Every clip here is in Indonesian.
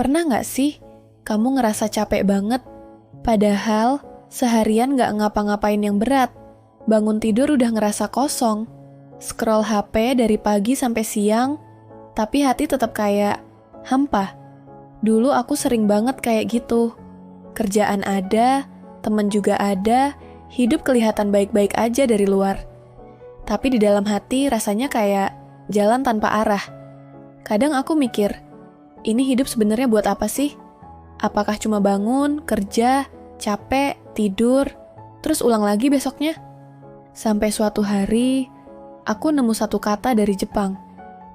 Pernah nggak sih kamu ngerasa capek banget, padahal seharian nggak ngapa-ngapain yang berat, bangun tidur udah ngerasa kosong, scroll HP dari pagi sampai siang, tapi hati tetap kayak hampa. Dulu aku sering banget kayak gitu. Kerjaan ada, temen juga ada, hidup kelihatan baik-baik aja dari luar. Tapi di dalam hati rasanya kayak jalan tanpa arah. Kadang aku mikir, ini hidup sebenarnya buat apa sih? Apakah cuma bangun, kerja, capek, tidur, terus ulang lagi besoknya? Sampai suatu hari, aku nemu satu kata dari Jepang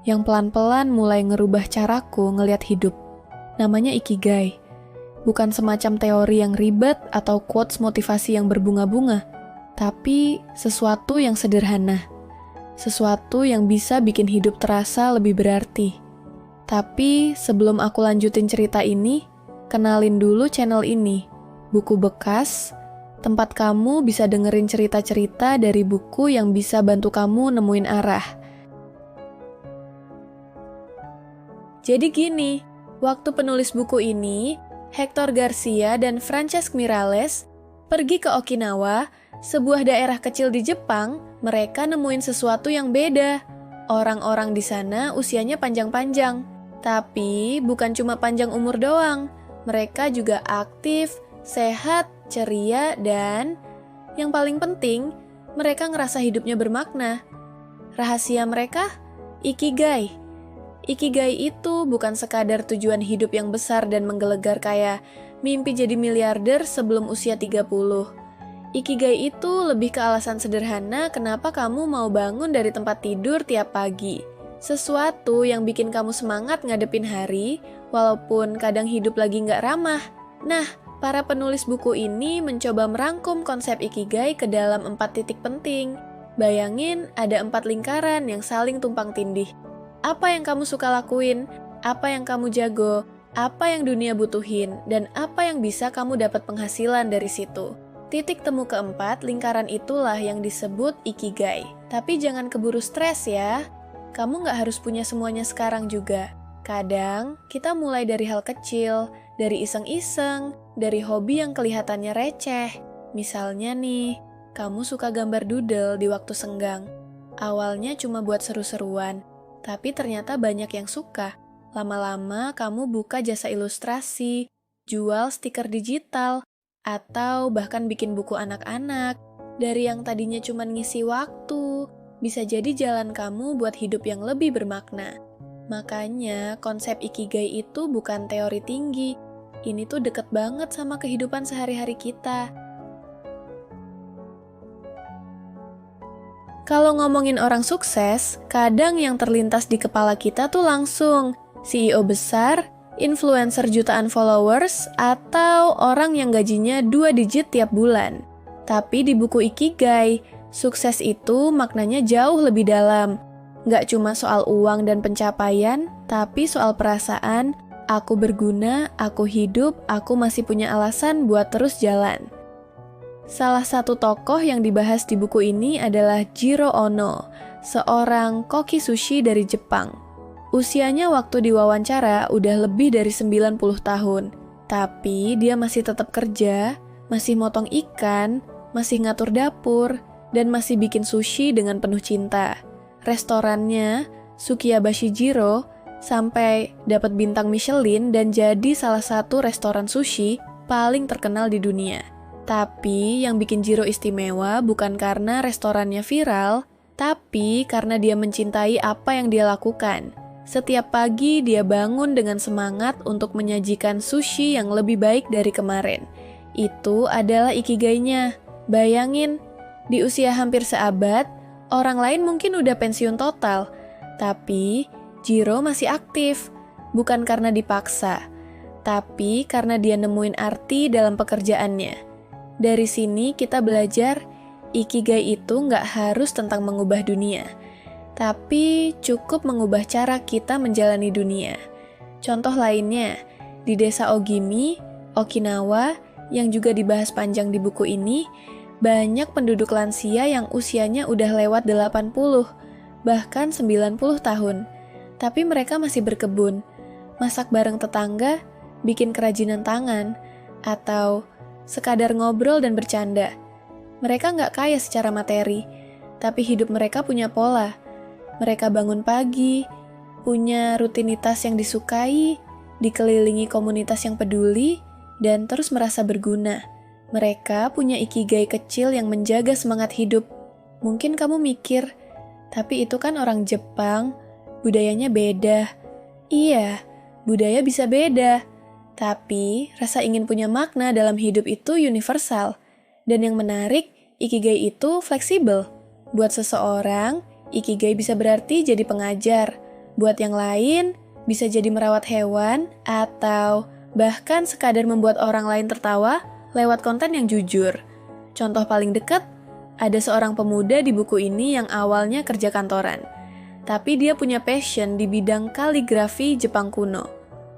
yang pelan-pelan mulai ngerubah caraku ngelihat hidup. Namanya ikigai. Bukan semacam teori yang ribet atau quotes motivasi yang berbunga-bunga, tapi sesuatu yang sederhana. Sesuatu yang bisa bikin hidup terasa lebih berarti. Tapi sebelum aku lanjutin cerita ini, kenalin dulu channel ini, Buku Bekas, tempat kamu bisa dengerin cerita-cerita dari buku yang bisa bantu kamu nemuin arah. Jadi gini, waktu penulis buku ini, Hector Garcia dan Francesc Miralles pergi ke Okinawa, sebuah daerah kecil di Jepang. Mereka nemuin sesuatu yang beda. Orang-orang di sana usianya panjang-panjang, tapi bukan cuma panjang umur doang. Mereka juga aktif, sehat, ceria, dan yang paling penting, mereka ngerasa hidupnya bermakna. Rahasia mereka? Ikigai. Ikigai itu bukan sekadar tujuan hidup yang besar dan menggelegar kayak mimpi jadi miliarder sebelum usia 30. Ikigai itu lebih ke alasan sederhana kenapa kamu mau bangun dari tempat tidur tiap pagi. Sesuatu yang bikin kamu semangat ngadepin hari, walaupun kadang hidup lagi nggak ramah. Nah, para penulis buku ini mencoba merangkum konsep Ikigai ke dalam 4 titik penting. Bayangin ada 4 lingkaran yang saling tumpang tindih. Apa yang kamu suka lakuin, apa yang kamu jago, apa yang dunia butuhin, dan apa yang bisa kamu dapat penghasilan dari situ. Titik temu keempat, lingkaran itulah yang disebut Ikigai. Tapi jangan keburu stres ya. Kamu nggak harus punya semuanya sekarang juga. Kadang, kita mulai dari hal kecil, dari iseng-iseng, dari hobi yang kelihatannya receh. Misalnya nih, kamu suka gambar doodle di waktu senggang. Awalnya cuma buat seru-seruan, tapi ternyata banyak yang suka. Lama-lama kamu buka jasa ilustrasi, jual stiker digital, atau bahkan bikin buku anak-anak. Dari yang tadinya cuma ngisi waktu, bisa jadi jalan kamu buat hidup yang lebih bermakna. Makanya konsep Ikigai itu bukan teori tinggi. Ini tuh deket banget sama kehidupan sehari-hari kita. Kalau ngomongin orang sukses, kadang yang terlintas di kepala kita tuh langsung CEO besar, influencer jutaan followers, atau orang yang gajinya 2 digit tiap bulan. Tapi di buku Ikigai, sukses itu maknanya jauh lebih dalam. Nggak cuma soal uang dan pencapaian, tapi soal perasaan, aku berguna, aku hidup, aku masih punya alasan buat terus jalan. Salah satu tokoh yang dibahas di buku ini adalah Jiro Ono, seorang koki sushi dari Jepang. Usianya waktu diwawancara udah lebih dari 90 tahun, tapi dia masih tetap kerja, masih motong ikan, masih ngatur dapur, dan masih bikin sushi dengan penuh cinta. Restorannya, Sukiyabashi Jiro, sampai dapat bintang Michelin dan jadi salah satu restoran sushi paling terkenal di dunia. Tapi yang bikin Jiro istimewa bukan karena restorannya viral, tapi karena dia mencintai apa yang dia lakukan. Setiap pagi dia bangun dengan semangat untuk menyajikan sushi yang lebih baik dari kemarin. Itu adalah ikigainya. Bayangin, di usia hampir seabad, orang lain mungkin udah pensiun total. Tapi Jiro masih aktif, bukan karena dipaksa, tapi karena dia nemuin arti dalam pekerjaannya. Dari sini kita belajar, ikigai itu nggak harus tentang mengubah dunia, tapi cukup mengubah cara kita menjalani dunia. Contoh lainnya, di desa Ogimi, Okinawa, yang juga dibahas panjang di buku ini, banyak penduduk lansia yang usianya udah lewat 80, bahkan 90 tahun. Tapi mereka masih berkebun, masak bareng tetangga, bikin kerajinan tangan, atau sekadar ngobrol dan bercanda. Mereka nggak kaya secara materi, tapi hidup mereka punya pola. Mereka bangun pagi, punya rutinitas yang disukai, dikelilingi komunitas yang peduli, dan terus merasa berguna. Mereka punya ikigai kecil yang menjaga semangat hidup. Mungkin kamu mikir, tapi itu kan orang Jepang, budayanya beda. Iya, budaya bisa beda. Tapi rasa ingin punya makna dalam hidup itu universal. Dan yang menarik, ikigai itu fleksibel. Buat seseorang, ikigai bisa berarti jadi pengajar. Buat yang lain, bisa jadi merawat hewan, atau bahkan sekadar membuat orang lain tertawa lewat konten yang jujur. Contoh paling dekat, ada seorang pemuda di buku ini yang awalnya kerja kantoran. Tapi dia punya passion di bidang kaligrafi Jepang kuno.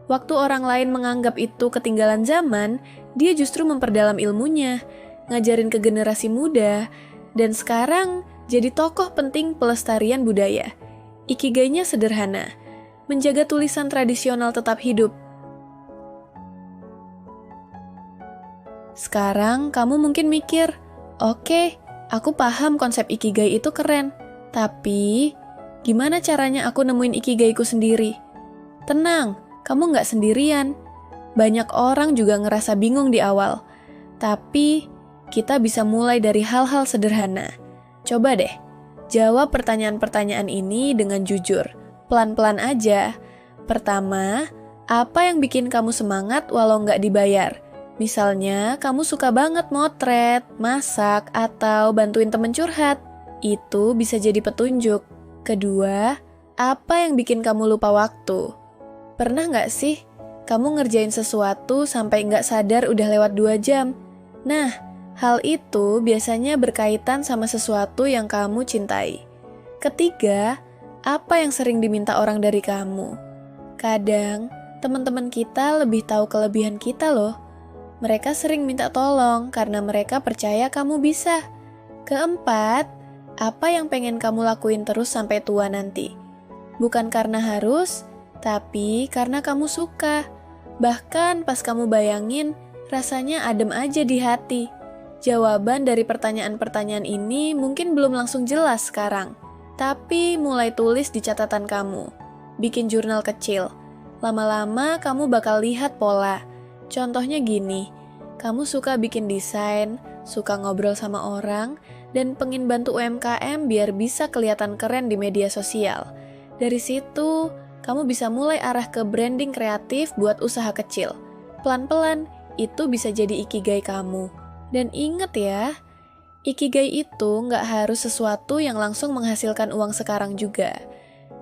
Waktu orang lain menganggap itu ketinggalan zaman, dia justru memperdalam ilmunya, ngajarin ke generasi muda, dan sekarang jadi tokoh penting pelestarian budaya. Ikigainya sederhana, menjaga tulisan tradisional tetap hidup. Sekarang kamu mungkin mikir, oke, aku paham konsep ikigai itu keren, tapi gimana caranya aku nemuin ikigaiku sendiri? Tenang, kamu nggak sendirian. Banyak orang juga ngerasa bingung di awal, tapi kita bisa mulai dari hal-hal sederhana. Coba deh, jawab pertanyaan-pertanyaan ini dengan jujur. Pelan-pelan aja. Pertama, apa yang bikin kamu semangat walau nggak dibayar? Misalnya, kamu suka banget motret, masak, atau bantuin temen curhat. Itu bisa jadi petunjuk. Kedua, apa yang bikin kamu lupa waktu? Pernah nggak sih kamu ngerjain sesuatu sampai nggak sadar udah lewat 2 jam? Nah, hal itu biasanya berkaitan sama sesuatu yang kamu cintai. Ketiga, apa yang sering diminta orang dari kamu? Kadang, teman-teman kita lebih tahu kelebihan kita loh. Mereka sering minta tolong karena mereka percaya kamu bisa. Keempat, apa yang pengen kamu lakuin terus sampai tua nanti? Bukan karena harus, tapi karena kamu suka. Bahkan pas kamu bayangin, rasanya adem aja di hati. Jawaban dari pertanyaan-pertanyaan ini mungkin belum langsung jelas sekarang. Tapi mulai tulis di catatan kamu. Bikin jurnal kecil. Lama-lama kamu bakal lihat pola. Contohnya gini, kamu suka bikin desain, suka ngobrol sama orang, dan pengen bantu UMKM biar bisa kelihatan keren di media sosial. Dari situ, kamu bisa mulai arah ke branding kreatif buat usaha kecil. Pelan-pelan, itu bisa jadi ikigai kamu. Dan inget ya, ikigai itu nggak harus sesuatu yang langsung menghasilkan uang sekarang juga.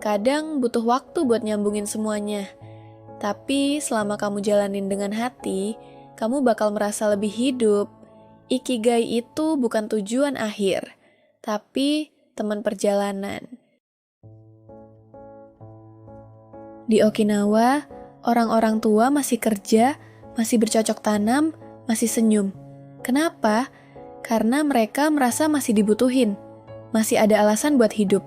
Kadang butuh waktu buat nyambungin semuanya. Tapi selama kamu jalanin dengan hati, kamu bakal merasa lebih hidup. Ikigai itu bukan tujuan akhir, tapi teman perjalanan. Di Okinawa, orang-orang tua masih kerja, masih bercocok tanam, masih senyum. Kenapa? Karena mereka merasa masih dibutuhin. Masih ada alasan buat hidup.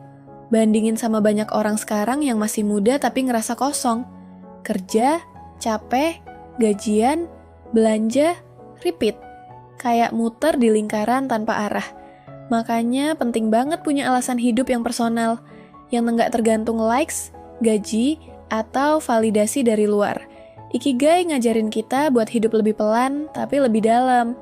Bandingin sama banyak orang sekarang yang masih muda tapi ngerasa kosong. Kerja, capek, gajian, belanja, repeat. Kayak muter di lingkaran tanpa arah. Makanya penting banget punya alasan hidup yang personal, yang nggak tergantung likes, gaji, atau validasi dari luar. Ikigai ngajarin kita buat hidup lebih pelan, tapi lebih dalam.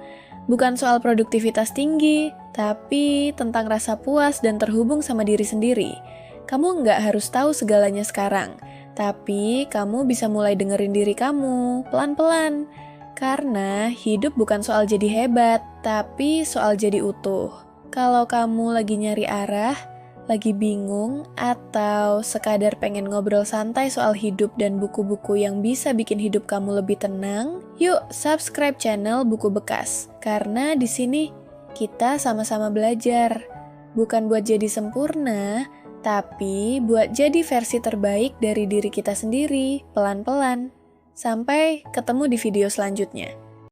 Bukan soal produktivitas tinggi, tapi tentang rasa puas dan terhubung sama diri sendiri. Kamu nggak harus tahu segalanya sekarang, tapi kamu bisa mulai dengerin diri kamu, pelan-pelan. Karena hidup bukan soal jadi hebat, tapi soal jadi utuh. Kalau kamu lagi nyari arah, lagi bingung, atau sekadar pengen ngobrol santai soal hidup dan buku-buku yang bisa bikin hidup kamu lebih tenang, yuk subscribe channel Buku Bekas. Karena di sini kita sama-sama belajar. Bukan buat jadi sempurna, tapi buat jadi versi terbaik dari diri kita sendiri, pelan-pelan. Sampai ketemu di video selanjutnya.